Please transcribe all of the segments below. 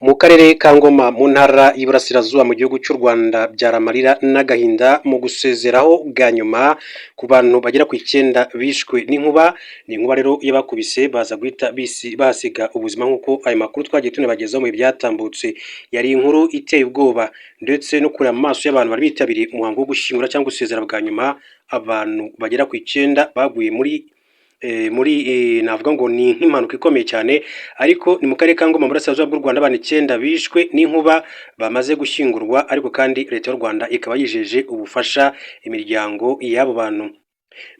Mu karere ka Ngoma mu ntara y'Iburasirazuba mu gihugu cy'u Rwanda byaramarira n'agahinda mu gusezeraho bwa nyuma ku bantu bagera ku 9 bishwe n'inkuba. Ni inkuba rero yabakubise baza guhita basiga ubuzima nk'uko ayo makuru twagiye tunabagezaho mu byatambutse. Yari inkuru iteye ubwoba ndetse no kureba mu maso y'abantu bari bitabiriye umuhango wo gushyingura cyangwa gusezera bwa nyuma abantu bagera ku 9 baguye navuga ngo ni nk'impanuka ikomeye cyane, ariko ni mu karere ka Ngoma mu burasirazuba bw'u Rwanda abantu 9 bishwe n'inkuba bamaze gushyingurwa, ariko kandi leta y'u Rwanda ikaba yijeje ubufasha imiryango y'abo bantu.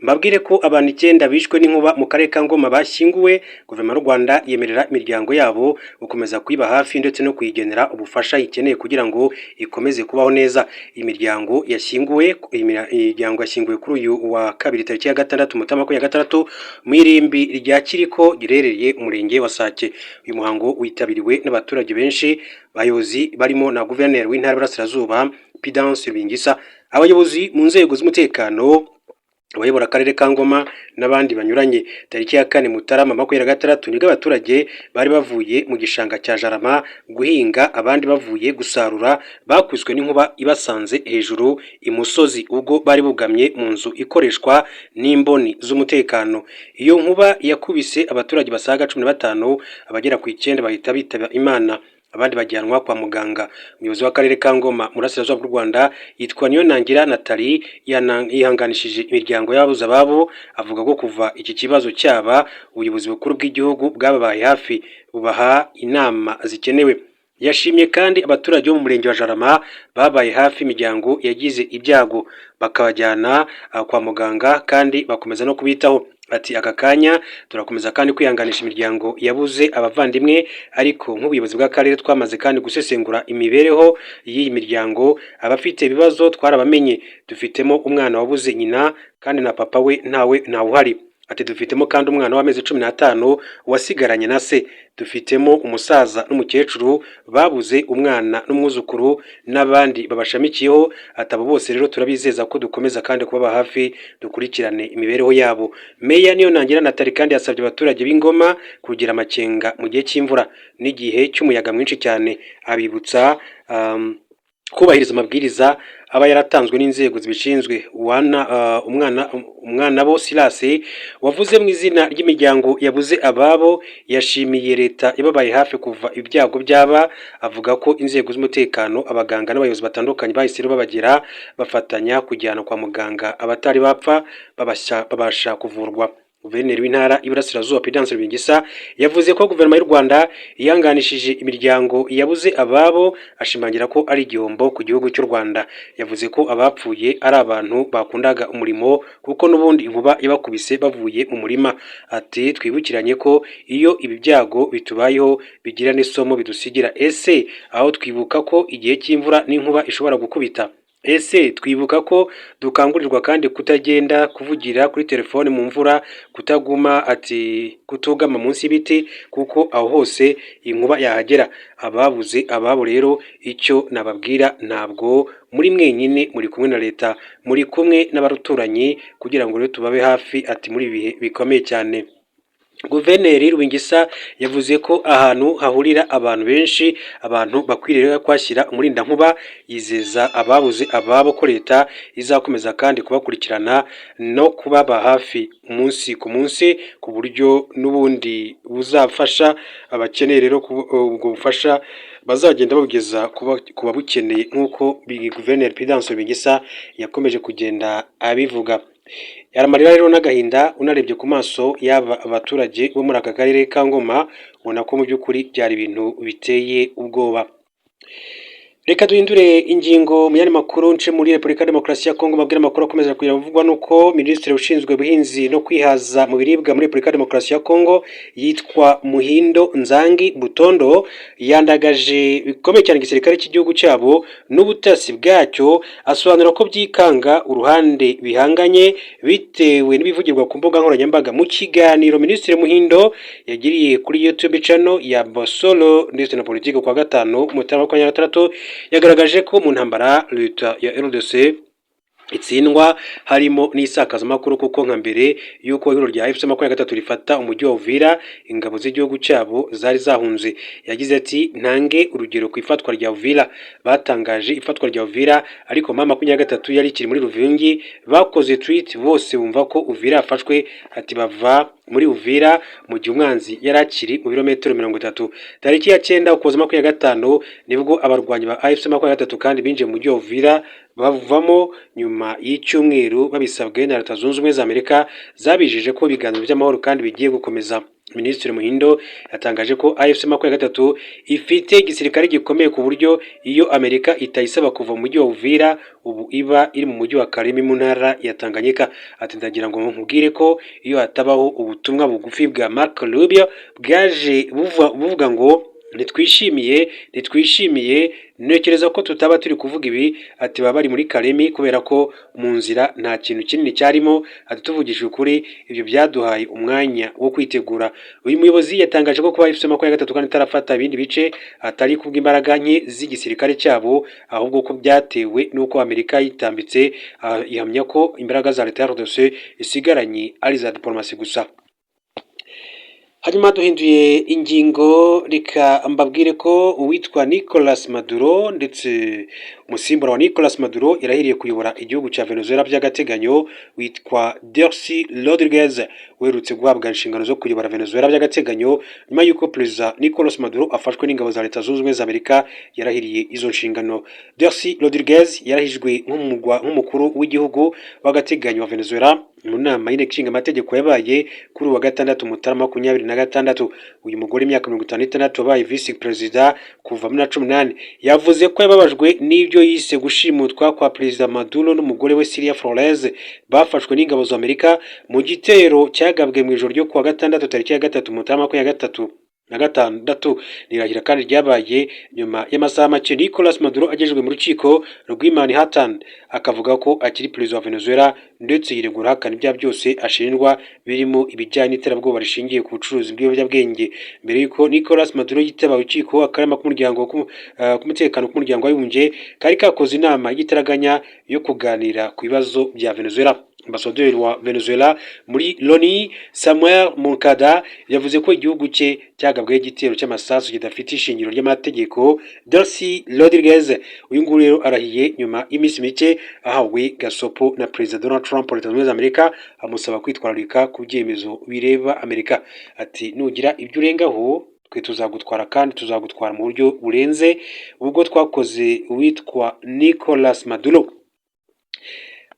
Mbabwire ko abantu 9 bishwe n'inkuba mu karere ka Ngoma bashyinguwe. Guverinoma y'u Rwanda yemerera imiryango yabo gukomeza kuyiba hafi ndetse no kuyigenera ubufasha ikeneye kugira ngo ikomeze kubaho neza. Imiryango yashyinguwe kuri uyu wa kabiri tariki ya 6 Mutarama 2026 mu irimbi rya Kiriko girereye umurenge wa Sake. Uyu muhango witabiriwe n'abaturage benshi, bayobozi barimo na guverineri w'intara y'Iburasirazuba Prudence Rubingisa, abayobozi mu nzego z'umutekano, abayobora akarere ka Ngoma n'abandi banyuranye. Tariki ya 4 Mutarama 2026 nibwo abaturage bari bavuye mu gishanga cya Jarama guhinga, abandi bavuye gusarura bakubiswe n'inkuba ibasanze hejuru imusozi ubwo bari bugamye mu nzu ikoreshwa n'imboni z'umutekano. Iyo nkuba yakubise abaturage basaga 15, abagera ku 9 bahita bitaba Imana, abandi bajyanwa kwa muganga. Umuyobozi w'akarere ka Ngoma mu burasirazuba bw'u Rwanda yitwa Niyonangira Nathalie yihanganishije imiryango y'ababuze ababo, avuga ko kuva iki kibazo cyaba ubuyobozi bukuru bw'igihugu bwababaye hafi bubaha inama zikenewe. Yashimye kandi abaturage bo mu murenge wa Jarama babaye hafi imiryango yagize ibyago bakabajyana kwa muganga kandi bakomeza no kubitaho. Ati aka kanya turakomeza kandi kwihanganisha imiryango yabuze abavandimwe, ariko nk'ubuyobozi bw'akarere twamaze kandi gusesengura imibereho y'iyi miryango. Abafite ibibazo twarabamenye, dufitemo umwana wabuze nyina kandi na papa we ntawe uhari. Ati dufitemo kandi umwana w'amezi 15 wasigaranye na se, dufitemo umusaza n'umukecuru babuze umwana n'umwuzukuru n'abandi babashamikiyeho. Ati abo bose rero turabizeza ko dukomeza kandi kubaba hafi dukurikirane imibereho yabo. Meya Niyonangira Nathalie kandi yasabye abaturage b'Ingoma kugira amakenga mu gihe cy'imvura n'igihe cy'umuyaga mwinshi cyane, abibutsa kubahiriza amabwiriza aba yaratanzwe n'inzego zibishinzwe. Umwana bo Silas wavuze mu izina ry'imiryango yabuze ababo yashimiye leta yababaye hafi kuva ibyago byaba, avuga ko inzego z'umutekano, abaganga n'abayobozi batandukanye bahise babagera bafatanya kujyana kwa muganga abatari bapfa babasha kuvurwa. Guverineri w'intara y'Iburasirazuba Prudence Rubingisa yavuze ko guverinoma y'u Rwanda yihanganishije imiryango yabuze ababo, ashimangira ko ari igihombo ku gihugu cy'u Rwanda. Yavuze ko abapfuye ari abantu bakundaga umurimo kuko n'ubundi inkuba yabakubise bavuye mu murima. Ati twibukiranye ko iyo ibi byago bitubayeho bigira n'isomo bidusigira. Ese aho twibuka ko igihe cy'imvura n'inkuba ishobora gukubita, ese twibuka ko dukangurirwa kandi kutagenda kuvugira kuri telefone mu mvura, kutugama munsi y'ibiti kuko aho hose inkuba yahagera. Ababuze ababo rero icyo nababwira, ntabwo muri mwenyine, muri kumwe na leta, muri kumwe n'abaturanyi kugira ngo rero tubabe hafi. Ati muri ibihe bikomeye cyane. Guverineri Rubingisa yavuze ko ahantu hahurira abantu benshi abantu bakwiriye kwashyira umurindankuba. Yizeza ababuze ababo ko leta izakomeza kandi kubakurikirana no kubaba hafi umunsi ku munsi ku buryo n'ubundi buzafasha abakeneye rero ubwo bufasha bazagenda babugeza ku babukeneye nk'uko Guverineri Prudence Rubingisa yakomeje kugenda abivuga. Yaramarira rero n'agahinda unarebye ku maso y'aba abaturage bo muri aka karere ka Ngoma, ubona ko mu by'ukuri byari ibintu biteye ubwoba. Reka duhindure ingingo mu yandi makuru nce muri Repubulika Demokarasi ya Kongo. Mabwira amakuru akomeza kugira bavugwa nuko Minisitiri ushinzwe ubuhinzi no kwihaza mu biribwa muri Repubulika Demokarasi ya Kongo yitwa Muhindo Nzangi Butondo yandagaje bikomeye cyane igisirikare cy'igihugu cyabo n'ubutasi bwacyo, asobanura ko byikanga uruhande bihanganye bitewe n'ibivugirwa ku mbuga nkoranyambaga. Mu kiganiro Minisitiri Muhindo yagiriye kuri YouTube channel ya Bosolo ndetse na politiki kwa 5 Mutarama 2026 yagaragaje ko mu ntambara leta ya RDC itsindwa harimo n'isakazamakuru kuko nka mbere y'uko ihuriro rya FC23 rifata umujyi wa Uvira ingabo z'igihugu cyabo zari zahunze. Yagize ati ntange urugero ku ifatwa rya Uvira, batangaje ifatwa rya Uvira ariko M23 yari ikiri muri Ruvungi, bakoze tweet bose bumva ko Uvira yafashwe, ati bava muri Uvira mu gihe umwanzi yari akiri mu birometero 30. Tariki ya 9 Ukuboza 25 nibwo abarwanyi ba FC23 kandi binjiye mu mujyi wa Uvira bavamo nyuma y'icyumweru babisabwe na Leta Zunze Ubumwe za Amerika, zabijije ko ibiganiro by'amahoro kandi bigiye gukomeza. Minisitiri Muhindo yatangaje ko FC23 ifite igisirikare gikomeye ku buryo iyo Amerika itayisaba kuva mu mujyi wa Uvira ubu iba iri mu mujyi wa Kalemi mu ntara ya Tanganyika. Ati ndagira ngo nkubwire ko iyo hatabaho ubutumwa bugufi bwa Marco Rubio bwaje buvuga ngo nitwishimiye ntekereza ko tutaba turi kuvuga ibi. Ati baba bari muri Kalemi kubera ko mu nzira nta kintu kinini cyarimo. Ati tuvugishije ukuri ibyo byaduhaye umwanya wo kwitegura. Uyu muyobozi yatangaje ko kuba FC23 kandi itarafata ibindi bice atari kubw'imbaraga nke z'igisirikare cyabo, ahubwo ko byatewe n'uko Amerika yitambitse. Ihamya ko imbaraga za Leta ya RDC isigaranye ari za diplomasi gusa. Hanyuma duhinduye ingingo, reka mbabwire ko uwitwa Nicolas Maduro ndetse umusimbura wa Nicolas Maduro yarahiriye kuyobora igihugu cya Venezuela by'agateganyo, witwa Delcy Rodriguez werutse guhabwa inshingano zo kuyobora Venezuela by'agateganyo nyuma y'uko Perezida Nicolas Maduro afashwe n'ingabo za Leta Zunze Ubumwe za Amerika. Yarahiriye izo nshingano. Delcy Rodriguez yarahijwe nk'umukuru w'igihugu w'agateganyo wa Venezuela mu nama y'inteko ishinga amategeko yabaye kuri uwa gatandatu Mutarama 2026. Uyu mugore imyaka 56 wabaye vice perezida kuva muri 2018 yavuze ko yababajwe n'ibyo yise gushimutwa kwa Perezida Maduro n'umugore we Cilia Flores bafashwe n'ingabo za Amerika mu gitero cyagabwe mu ijoro ryo kuwa gatandatu tariki ya 3 Mutarama 2026. Nirahira kandi ryabaye nyuma y'amasaha make Nicolas Maduro agejejwe mu rukiko rw'i Manhattan akavuga ko akiri perezida wa Venezuela, ndetse yiregura hakana ibyaha byose ashinjwa birimo ibijyanye n'iterabwoba rishingiye ku bucuruzi bw'ibiyobyabwenge. Mbere y'uko Nicolas Maduro yitaba urukiko, akarama k'umutekano k'umuryango w'abibumbye kari kakoze inama y'igitaraganya yo kuganira ku bibazo bya Venezuela. Ambasaderi wa Venezuela muri Loni Samuel Moncada yavuze ko igihugu cye cyagabweho igitero cy'amasasu kidafite ishingiro ry'amategeko. Delcy Rodriguez uyu nguyu rero arahiye nyuma y'iminsi mike ahawe gasopo na Perezida Donald Trump wa Leta Zunze Ubumwe za Amerika, amusaba kwitwararika ku byemezo bireba Amerika. Ati nugira ibyo urengaho twe tuzagutwara kandi tuzagutwara mu buryo burenze ubwo twakoze uwitwa Nicolas Maduro.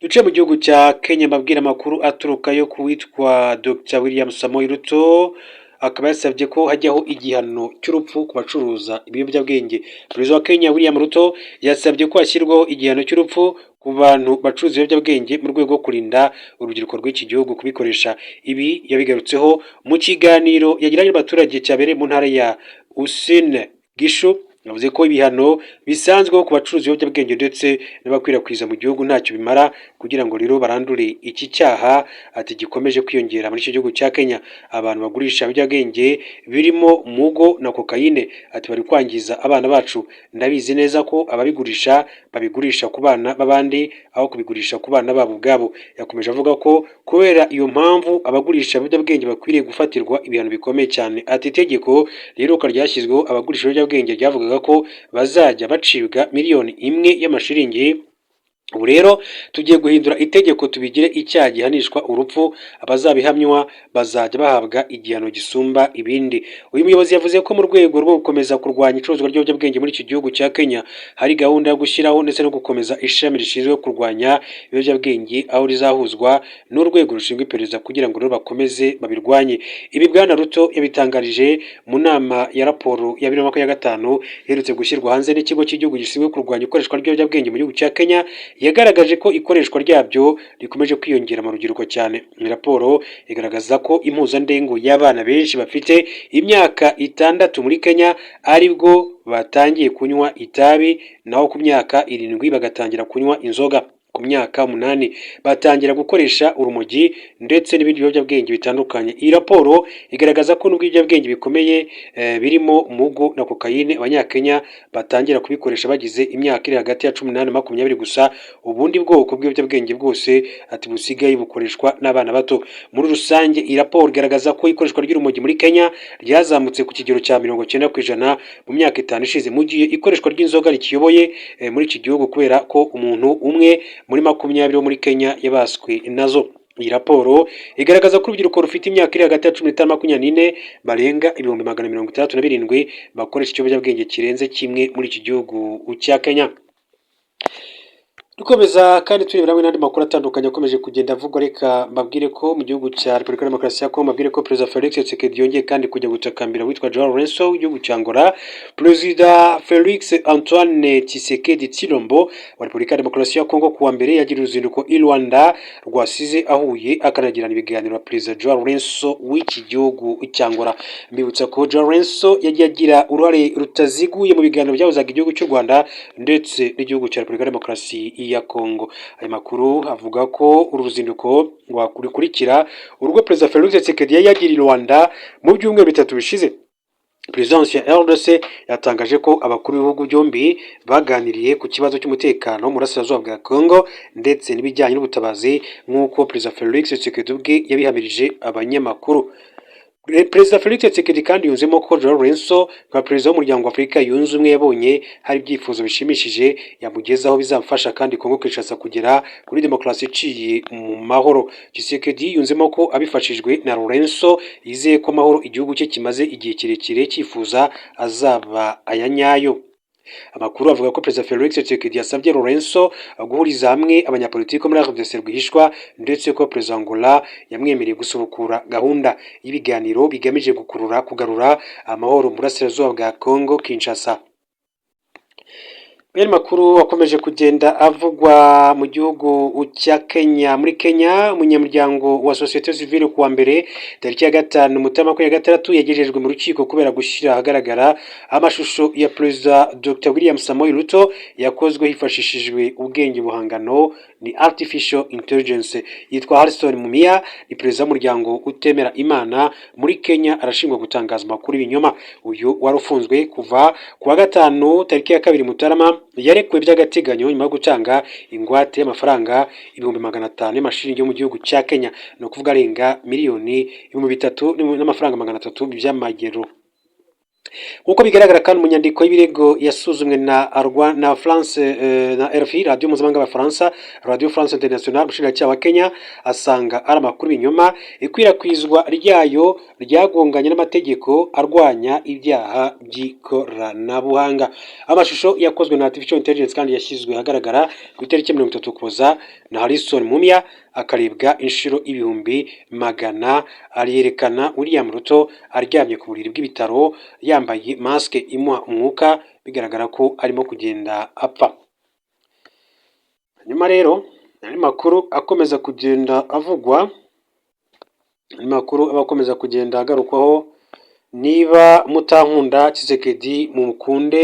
Duce mu gihugu cya Kenya mbabwira amakuru aturukayo ku witwa Dr William Samoei Ruto, akaba yasabye ko hajyaho igihano cy'urupfu ku bacuruza ibiyobyabwenge. Perezida wa Kenya William Ruto yasabye ko hashyirwaho igihano cy'urupfu ku bantu bacuruza ibiyobyabwenge mu rwego rwo kurinda urubyiruko rw'iki gihugu kubikoresha. Ibi yabigarutseho mu kiganiro yagiranye n'abaturage cyabereye mu ntara ya Uasin Gishu. Yavuze ko ibihano bisanzwe ku bacuruzi b'ibiyobyabwenge ndetse n'abakwirakwiza mu gihugu ntacyo bimara kugira ngo rero barandure iki cyaha. Ati gikomeje kwiyongera muri icyo gihugu cya Kenya. Abantu bagurisha ibiyobyabwenge birimo mugo na kokayine, ati bari kwangiza abana bacu. Ndabizi neza ko ababigurisha babigurisha ku bana b'abandi aho kubigurisha ku bana babo ubwabo. Yakomeje avuga ko kubera iyo mpamvu abagurisha ibiyobyabwenge bakwiriye gufatirwa ibihano bikomeye cyane. Ati itegeko rero ryashyizweho abagurisha ibiyobyabwenge ryavugaga ko bazajya bacibwa miliyoni 1 y'amashiringi. Ubu rero tugiye guhindura itegeko tubigire icyaha gihanishwa urupfu, abazabihamywa bazajya bahabwa igihano gisumba ibindi. Uyu muyobozi yavuze ko mu rwego rwo gukomeza kurwanya icuruzwa ry'ibiyobyabwenge muri iki gihugu cya Kenya hari gahunda yo gushyiraho ndetse no gukomeza ishami rishinzwe kurwanya ibiyobyabwenge aho rizahuzwa n'urwego rushinzwe iperereza kugira ngo rero bakomeze babirwanye. Ibi Bwana Ruto yabitangarije mu nama ya raporo ya 2025 iherutse gushyirwa hanze n'ikigo cy'igihugu gishinzwe kurwanya ikoreshwa ry'ibiyobyabwenge mu gihugu cya Kenya. Yagaragaje ko ikoreshwa ryabyo rikomeje kwiyongera mu rubyiruko cyane. Iyi raporo igaragaza ko impuzandengo y'abana benshi bafite imyaka 6 muri Kenya aribwo batangiye kunywa itabi, naho ku myaka 7 bagatangira kunywa inzoga. ku myaka 8 batangira gukoresha urumogi ndetse n'ibindi biyobyabwenge bitandukanye. Iyi raporo igaragaza ko nubwo ibiyobyabwenge bikomeye birimo mugo na kokayine abanyakenya batangira kubikoresha bagize imyaka iri hagati ya 18 na 20 gusa. Ubundi bwoko bw'ibiyobyabwenge bwose ati busigaye bukoreshwa n'abana bato. Muri rusange iyi raporo igaragaza ko ikoreshwa ry'urumogi muri Kenya ryazamutse ku kigero cya 90% mu myaka 5 ishize, mu gihe ikoreshwa ry'inzoga rikiyoboye muri iki gihugu kubera ko umuntu umwe muri 20 wo muri Kenya yabaswe nazo. Iyi raporo igaragaza ko urubyiruko rufite imyaka iri hagati ya 15 na 24 barenga 167 bakoresha ikiyobyabwenge kirenze kimwe muri iki gihugu cya Kenya. Dukomeza kandi turebera hamwe n'andi makuru atandukanye akomeje kugenda avugwa. Reka mbabwire ko mu gihugu cya Repubulika ya Demokarasi ya Kongo, mbabwire ko Perezida Felix Tshisekedi yongeye kandi kujya gutakambira witwa Joao Lourenço w'igihugu cya Angola. Perezida Felix Antoine Tshisekedi Tshilombo wa Repubulika ya Demokarasi ya Kongo kuwa mbere yagira uruzinduko i Rwanda rwasize ahuye akanagirana ibiganiro na Perezida Joao Lourenço w'iki gihugu cya Angola. Mbibutsa ko Joao Lourenço yagiye agira uruhare rutaziguye mu biganiro byahuzaga igihugu cy'u Rwanda ndetse n'igihugu cya Repubulika ya Demokarasi ya Kongo. Aya makuru avuga ko uru ruzinduko rwakurikira urwo Perezida Felix Tshisekedi yagiriye Rwanda mu byumweru 3 bishize. Presidence ya RDC yatangaje ko abakuru b'ibihugu byombi baganiriye ku kibazo cy'umutekano mu burasirazuba bwa Kongo ndetse n'ibijyanye n'ubutabazi nk'uko Perezida Felix Tshisekedi ubwe yabihamirije abanyamakuru. Perezida Felix Tshisekedi kandi yunzemo ko Joao Lourenço nka perezida w'umuryango wa Afurika yunze ubumwe yabonye hari ibyifuzo bishimishije yamugezaho bizamfasha kandi Kongo Kinshasa kugera kuri demokarasi iciye mu mahoro. Tshisekedi yunzemo ko abifashijwe na Lourenço yizeye ko amahoro igihugu cye kimaze igihe kirekire cyifuza azaba aya nyayo. Amakuru avuga ko Perezida Felix Tshisekedi yasabye Lourenço guhuriza hamwe abanyapolitiki muri RDC rwihishwa ndetse ko Perezida Angola yamwemereye gusubukura gahunda y'ibiganiro bigamije kugarura amahoro mu burasirazuba bwa Kongo Kinshasa. Aya makuru akomeje kugenda avugwa mu gihugu cya Kenya. Muri Kenya, umunyamuryango wa Societe Civile kuwa mbere tariki ya 5 Mutarama 2026 yagejejwe mu rukiko kubera gushyira ahagaragara amashusho ya Perezida Dr William Samoei Ruto yakozwe hifashishijwe ubwenge buhangano ni artificial intelligence. Yitwa Harrison Mumia, ni perezida w'umuryango utemera Imana muri Kenya, arashingwa gutangaza amakuru y'ibinyoma. Uyu warufunzwe kuva kuwa 5 tariki ya 2 Mutarama yarekuwe by'agateganyo nyuma yo gutanga ingwate y'amafaranga 500,000 y'amashiringi yo mu gihugu cya Kenya, no kuvuga arenga miliyoni 300 n'amafaranga 300 by'amagero. Nkuko bigaragara kandi mu nyandiko y'ibirego yasuzumwe na France na RFI, Radio Mpuzamahanga y'Abafaransa, Radio France Internationale, umushinjacyaha wa Kenya asanga ari amakuru y'ibinyoma ikwirakwizwa ryayo ryagonganye n'amategeko arwanya ibyaha by'ikoranabuhanga. Amashusho yakozwe na artificial intelligence kandi yashyizwe ahagaragara ku itariki 30 Ukuboza na Harrison Mumia akarebwa inshuro 100,000. Ariyerekana William Ruto aryamye ku buriri bw'ibitaro yambaye maske imuha umwuka, bigaragara ko arimo kugenda apfa. Nyuma rero ari makuru akomeza kugenda avugwa, makuru abakomeza kugenda agarukwaho, niba mutankunda Tshisekedi mumukunde,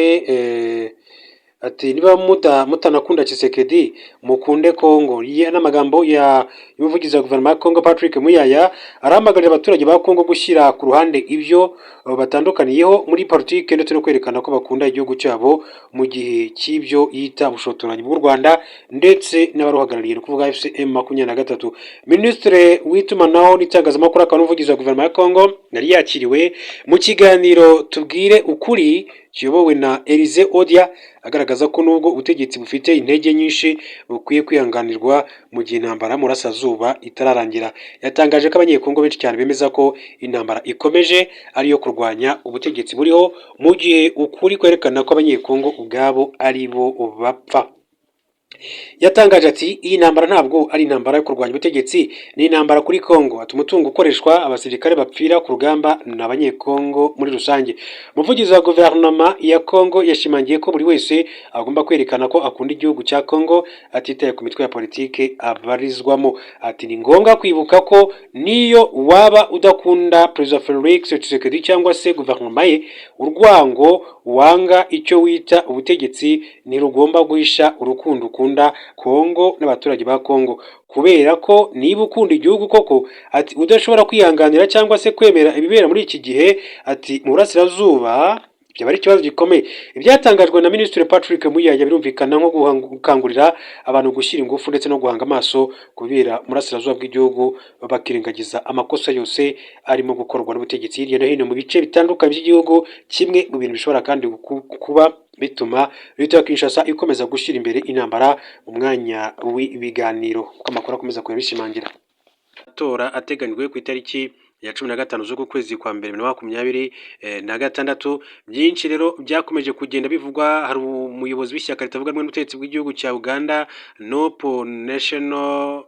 ati niba mutanakunda Tshisekedi mukunde Kongo. N'amagambo ya y'umuvugizi wa guverinoma ya Kongo Patrick Muyaya arahamagarira abaturage ba Kongo gushyira ku ruhande ibyo batandukaniyeho muri politike ndetse no kwerekana ko bakunda igihugu cyabo mu gihe cy'ibyo yita ubushotoranyi bw'u Rwanda ndetse n'abaruhagarariye kuvuga FCM 23. Ministre w'itumanaho n'itangazamakuru akaba n'umuvugizi wa guverinoma ya Kongo yari yakiriwe mu kiganiro Tubwire Ukuri kiyobowe na Elise Odia, agaragaza ko nubwo ubutegetsi bufite intege nyinshi bukwiye kwihanganirwa mu gihe intambara mu burasirazuba itararangira. Yatangaje ko abanyekongo benshi cyane bemeza ko intambara ikomeje ariyo kurwanya ubutegetsi buriho, mu gihe ukuri kwerekana ko abanyekongo ubwabo ari bo bapfa. Yatangaje ati iyi ntambara ntabwo ari intambara yo kurwanya ubutegetsi, ni intambara kuri Kongo. Ati umutungo ukoreshwa abasirikare bapfira ku rugamba n'abanyekongo muri rusange. Umuvugizi wa guverinoma ya Kongo yashimangiye ko buri wese agomba kwerekana ko akunda igihugu cya Kongo atitaye ku mitwe ya politike abarizwamo. Ati ni ngombwa kwibuka ko niyo waba udakunda Perezida Felix Tshisekedi cyangwa se guverinoma ye, urwango wanga icyo wita ubutegetsi ntirugomba guhisha urukundo ukunda Kongo n'abaturage ba Kongo, kubera ko niba ukunda igihugu koko ati udashobora kwihanganira cyangwa se kwemera ibibera muri iki gihe ati mu burasirazuba, byaba ari ikibazo gikomeye. Ibyatangajwe na Minisitiri Patrick Muyaya birumvikana nko gukangurira abantu gushyira ingufu ndetse no guhanga amaso kubera mu burasirazuba bw'igihugu, bakirengagiza amakosa yose arimo gukorwa n'ubutegetsi hirya no hino mu bice bitandukanye by'igihugu. Kimwe mu bintu bishobora kandi kuba bituma leta ya Kinshasa ikomeza gushyira imbere intambara mu mwanya w'ibiganiro, uko amakuru akomeza kuyabishimangira. Amatora ateganyijwe ku itariki ya 15 z'uku kwezi kwa mbere 2026. Byinshi rero byakomeje kugenda bivugwa. Hari umuyobozi w'ishyaka ritavuga rumwe n'ubutegetsi bw'igihugu cya Uganda, NOP National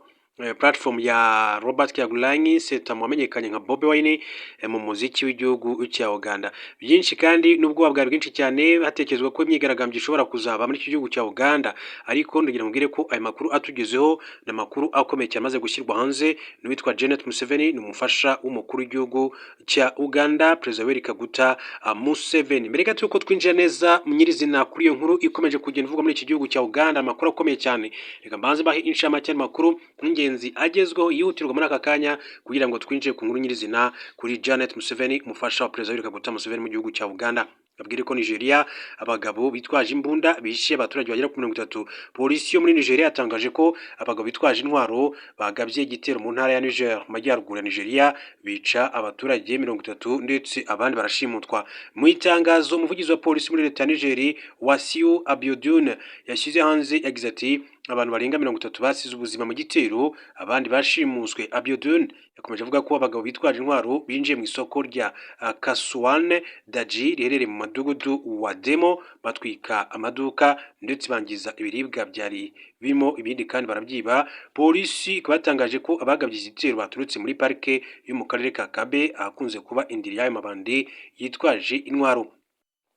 platform ya Robert Kyagulanyi Ssentamu wamenyekanye nka Bobi Wine mu muziki w'igihugu cya Uganda. Byinshi kandi n'ubwoba bwari bwinshi cyane, hatekerezwa ko imyigaragambyo ishobora kuzaba muri iki gihugu cya Uganda, ariko ndagira mbwire ko aya makuru atugezeho n'amakuru akomeye cyane amaze gushyirwa hanze n'uwitwa Janet Museveni, ni umufasha w'umukuru w'igihugu cya Uganda, Perezida Yoweri Kaguta Museveni. Mbere gato yuko twinjira neza mu nyirizina kuri iyo nkuru ikomeje kugenda ivugwa muri iki gihugu cya Uganda, amakuru akomeye cyane, reka mbanze bahe inshamake y'amakuru n'ingenzi agezweho yihutirwa muri aka kanya kugira ngo twinjire ku nkuru nyirizina kuri Janet Museveni, umufasha wa Perezida Yoweri Kaguta Museveni mu gihugu cya Uganda. Abwire ko Nigeria abagabo bitwaje imbunda bishe abaturage bagera ku 30. Polisi yo muri Nigeria yatangaje ko abagabo bitwaje intwaro bagabye igitero mu ntara ya Niger mu majyaruguru ya Nigeria, bica abaturage 30 ndetse abandi barashimutwa. Mu itangazo umuvugizi wa polisi muri leta ya Nigeria Wasiu Abiodun yashyize hanze yagize ati abantu barenga 30 basize ubuzima mu gitero, abandi bashimuswe. Abiodun yakomeje avuga ko abagabo bitwaje intwaro binjiye mu isoko rya Kasuwane Daji riherereye mu mudugudu wa Demo, batwika amaduka ndetse bangiza ibiribwa byari birimo ibindi kandi barabyiba. Polisi ikaba yatangaje ko abagabye igitero baturutse muri parike yo mu karere ka Kabe ahakunze kuba indiri y'ayo mabandi yitwaje intwaro.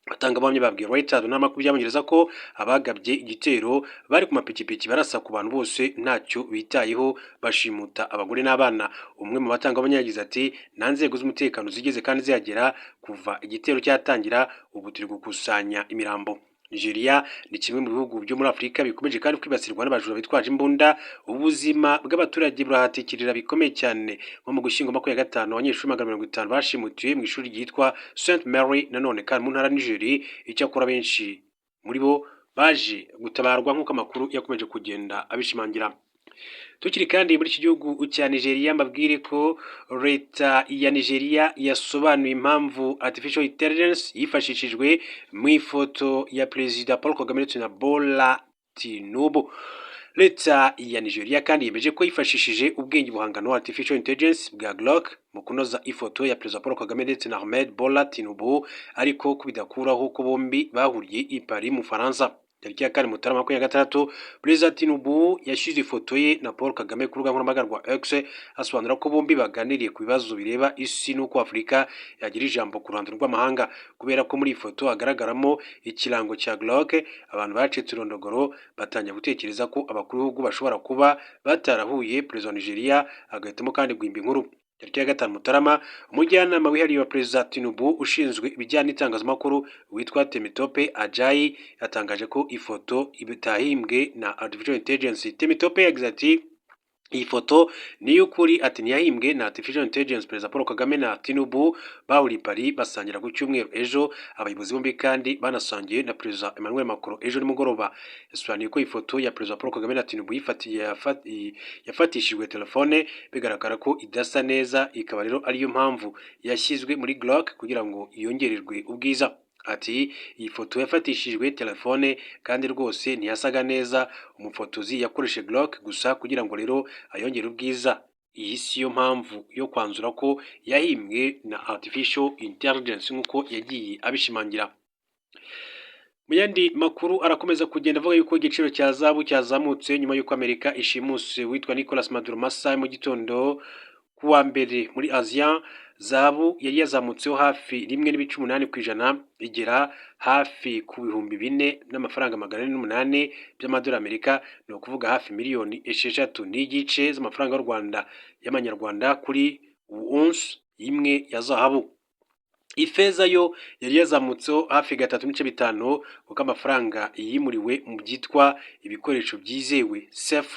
Batanga bamwe babwiye Reuters n'amakuru byabongereza ko abagabye igitero bari ku mapikipiki barasa ku bantu bose ntacyo bitayeho, bashimuta abagore n'abana. Umwe mu batanga yagize ati nta nzego z'umutekano zigeze kandi zihagera kuva igitero cyatangira, ubu turi gukusanya imirambo. Nigeria ni kimwe mu bihugu byo muri Afurika bikomeje kandi kwibasirwa n'abajura bitwaje imbunda. Ubuzima bw'abaturage burahatikirira bikomeye cyane, nko mu Gushyingo 25 abanyeshuri 50 bashimutiwe mu ishuri ryitwa St Mary nanone kandi mu ntara Nigeria. Icyakora benshi muri bo baje gutabarwa nk'uko amakuru yakomeje kugenda abishimangira. Tukiri kandi muri iki gihugu cya Nigeria, mbabwire ko leta ya Nigeria yasobanuye impamvu artificial intelligence yifashishijwe mu ifoto ya Perezida Paul Kagame ndetse na Bola Tinubu. Leta ya Nigeria kandi yemeje ko yifashishije ubwenge buhangano artificial intelligence bwa Grok mu kunoza ifoto ya Perezida Paul Kagame ndetse na Ahmed Bola Tinubu, ariko kubidakuraho ko bombi bahuriye i Paris mu Faransa. Tariki ya 4 Mutarama 2026, Perezida Tinubu yashyize ifoto ye na Paul Kagame ku rubuga nkoranyambaga rwa X, asobanura ko bombi baganiriye ku bibazo bireba isi n'uko Afurika yagira ijambo ku ruhando rw'amahanga. Kubera ko muri ifoto hagaragaramo ikirango cya Grok, abantu bacitse urondogoro batangiye gutekereza ko abakuru b'ibihugu bashobora kuba batarahuye. Perezida wa Nigeria agahitamo kandi guhimba inkuru. Tariki ya 5 Mutarama, umujyanama wihariye wa Perezida Tinubu ushinzwe ibijyanye n'itangazamakuru witwa Temitope Ajayi yatangaje ko ifoto ibitahimbwe na artificial intelligence. Temitope yagize ati iyi foto ni y'ukuri, ati ntiyahimbwe na artificial intelligence. Perezida Paul Kagame na Tinubu bahuriye Paris basangira ku cyumweru ejo. Abayobozi bombi kandi banasangiye na Perezida Emmanuel Macron ejo nimugoroba. Yasobanuye ko ifoto ya Perezida Paul Kagame na Tinubu yafatishijwe telefone, bigaragara ko idasa neza, ikaba rero ariyo mpamvu yashyizwe muri Grok kugira ngo yongererwe ubwiza. Ati iyi foto yafatishijwe telefone kandi rwose ntiyasaga neza, umufotozi yakoresheje Grok gusa kugira ngo rero ayongere ubwiza. Iyi si yo mpamvu yo kwanzura ko yahimbwe na artificial intelligence nk'uko yagiye abishimangira. Mu yandi makuru arakomeza kugenda avuga yuko igiciro cya zahabu cyazamutse nyuma y'uko Amerika ishimuse witwa Nicolas Maduro Massa mu gitondo kuwa mbere muri Asia. Zahabu yari yazamutseho hafi 1.8% igera hafi ku bihumbi 4 n'amafaranga 408 by'amadolari Amerika, ni ukuvuga hafi miliyoni 6 n'igice z'amafaranga y'u Rwanda y'amanyarwanda kuri once imwe ya zahabu. Ifeza yo yari yazamutseho hafi 3.5 kuko amafaranga yimuriwe mu byitwa ibikoresho byizewe safe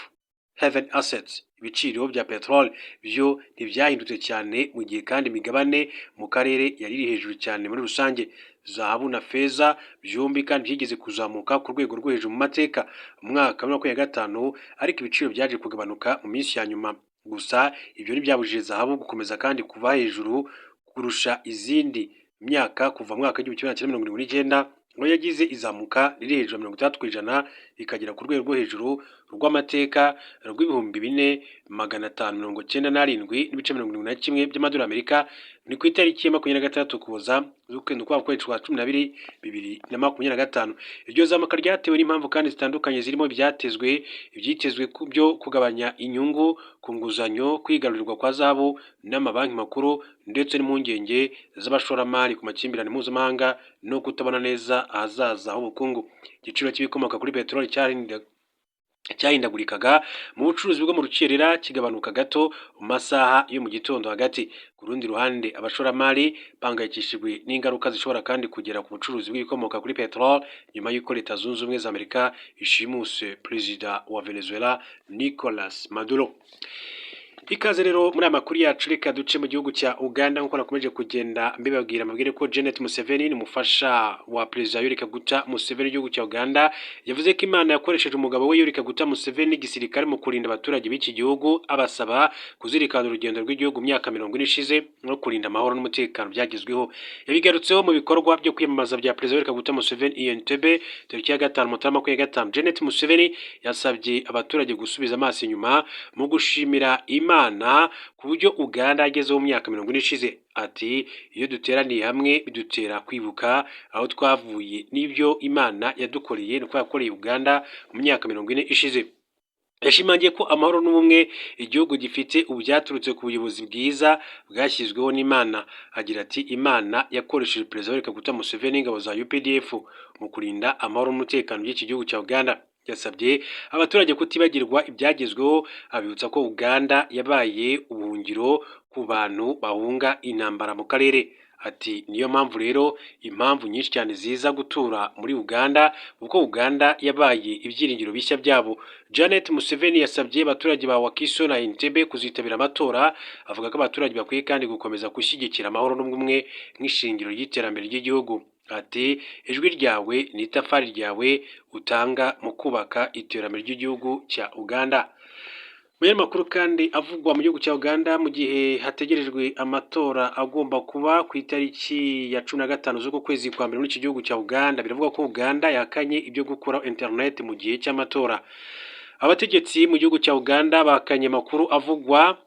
haven assets. Ibiciro bya petrol byo ntibyahindutse cyane mu gihe kandi imigabane mu karere yari iri hejuru cyane muri rusange. Zahabu na feza byombi kandi byigeze kuzamuka ku rwego rwo hejuru mu mateka mu mwaka wa 2025, ariko ibiciro byaje kugabanuka mu minsi ya nyuma. Gusa ibyo ntibyabujije zahabu gukomeza kandi kuva hejuru kurusha izindi myaka kuva mu mwaka w'igihumbi kimwe magana cyenda mirongo irindwi n'icyenda, aho yagize izamuka riri hejuru ya 60% ikagera ku rwego rwo hejuru rw'amateka rw'ibihumbi 4,597.71 by'amadolari y'Amerika. Ni ku itariki ya 26 Ukuboza z'ukwezi kwa 12 2025. Iryo zamuka ryatewe n'impamvu kandi zitandukanye zirimo ibyitezwe byo kugabanya inyungu ku nguzanyo, kwigarurirwa kwa zahabu n'amabanki makuru, ndetse n'impungenge z'abashoramari ku makimbirane mpuzamahanga no kutabona neza ahazaza h'ubukungu. Igiciro cy'ibikomoka kuri peteroli cyahindagurikaga mu bucuruzi bwo mu rukerera kigabanuka gato mu masaha yo mu gitondo hagati. Ku rundi ruhande, abashoramari bangayikishijwe n'ingaruka zishobora kandi kugera ku bucuruzi bw'ibikomoka kuri peteroli nyuma y'uko Leta Zunze Ubumwe za Amerika ishimuse perezida wa Venezuela Nicolas Maduro. Ikaze rero muri amakuru yacu, reka duce mu gihugu cya Uganda. Nkuko nakomeje kugenda mbibabwira, mabwire ko Janet Museveni ni umufasha wa perezida Yoweri Kaguta Museveni w'igihugu cya Uganda, yavuze ko Imana yakoresheje umugabo we Yoweri Kaguta Museveni n'igisirikare mu kurinda abaturage b'iki gihugu, abasaba kuzirikana urugendo rw'igihugu mu myaka 40 ishize no kurinda amahoro n'umutekano byagezweho. Yabigarutseho mu bikorwa byo kwiyamamaza bya perezida Yoweri Kaguta Museveni i Entebbe tariki ya 5 Mutarama 2025. Janet Museveni yasabye abaturage gusubiza amaso inyuma mu gushimira Imana ku buryo Uganda yagezeho mu myaka 40 ishize. Ati, iyo duteraniye hamwe bidutera kwibuka aho twavuye n'ibyo Imana yadukoreye nuko yakoreye Uganda mu myaka 40 ishize. Yashimangiye ko amahoro n'ubumwe igihugu gifite ubu byaturutse ku buyobozi bwiza bwashyizweho n'Imana. Agira ati, Imana yakoresheje perezida Yoweri Kaguta Museveni n'ingabo za UPDF mu kurinda amahoro n'umutekano by'iki gihugu cya Uganda. Yasabye abaturage kutibagirwa ibyagezweho, abibutsa ko Uganda yabaye ubuhungiro ku bantu bahunga intambara mu karere. Ati, niyo mpamvu rero impamvu nyinshi cyane ziza gutura muri Uganda kuko Uganda yabaye ibyiringiro bishya byabo. Janet Museveni yasabye abaturage ba Wakiso na Entebbe kuzitabira amatora, avuga ko abaturage bakwiye kandi gukomeza gushyigikira amahoro n'ubumwe nk'ishingiro ry'iterambere ry'igihugu. Ati, ijwi ryawe ni itafari ryawe utanga mu kubaka iterambere ry'igihugu cya Uganda. Mu makuru kandi avugwa mu gihugu cya Uganda, mu gihe hategerejwe amatora agomba kuba ku itariki ya 15 z'uko kwezi kwa mbere muri iki gihugu cya Uganda, biravuga ko Uganda yakanye ibyo gukora internet mu gihe cy'amatora. Abategetsi mu gihugu cya Uganda bakanye makuru avugwa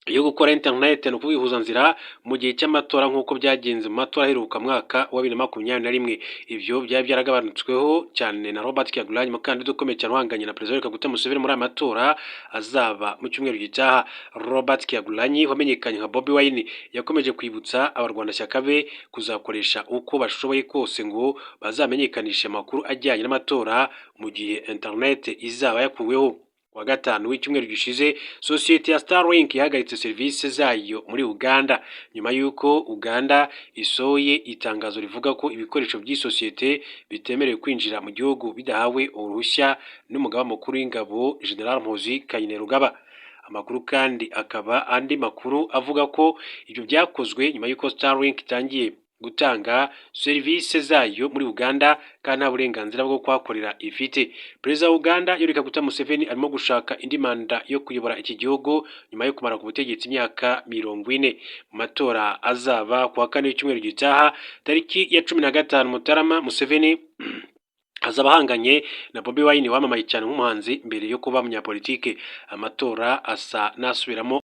yo gukora internet no kubihuza nzira mu gihe cy'amatora nk'uko byagenze mu matora aheruka mwaka wa 2021. Ibyo byari byaragabanutsweho cyane na Robert Kyagulanyi, umukandida ukomeye cyane uhanganye na perezida Yoweri Kaguta Museveni muri aya matora azaba mu cyumweru gitaha. Robert Kyagulanyi wamenyekanye nka Bobi Wine yakomeje kwibutsa abarwanashyaka be kuzakoresha uko bashoboye kose ngo bazamenyekanishe amakuru ajyanye n'amatora mu gihe internet izaba yakuweho. Wa gatanu w'icyumweru gishize, sosiyete ya Starlink yahagaritse serivisi zayo muri Uganda nyuma y'uko Uganda isohoye itangazo rivuga ko ibikoresho by'isosiyete bitemerewe kwinjira mu gihugu bidahawe uruhushya n'umugaba mukuru w'ingabo General Muhoozi Kainerugaba. Amakuru kandi akaba andi makuru avuga ko ibyo byakozwe nyuma y'uko Starlink itangiye gutanga serivisi zayo muri Uganda kandi nta burenganzira bwo kuhakorera ifite. Perezida wa Uganda Yoweri Kaguta Museveni arimo gushaka indi manda yo kuyobora iki gihugu nyuma yo kumara ku butegetsi imyaka 40. Mu matora azaba ku wa 4 w'icyumweru gitaha tariki ya 15 Mutarama, Museveni azaba ahanganye na Bobi Wine wamamaye cyane nk'umuhanzi mbere yo kuba umunyapolitike. Amatora asa nasubiramo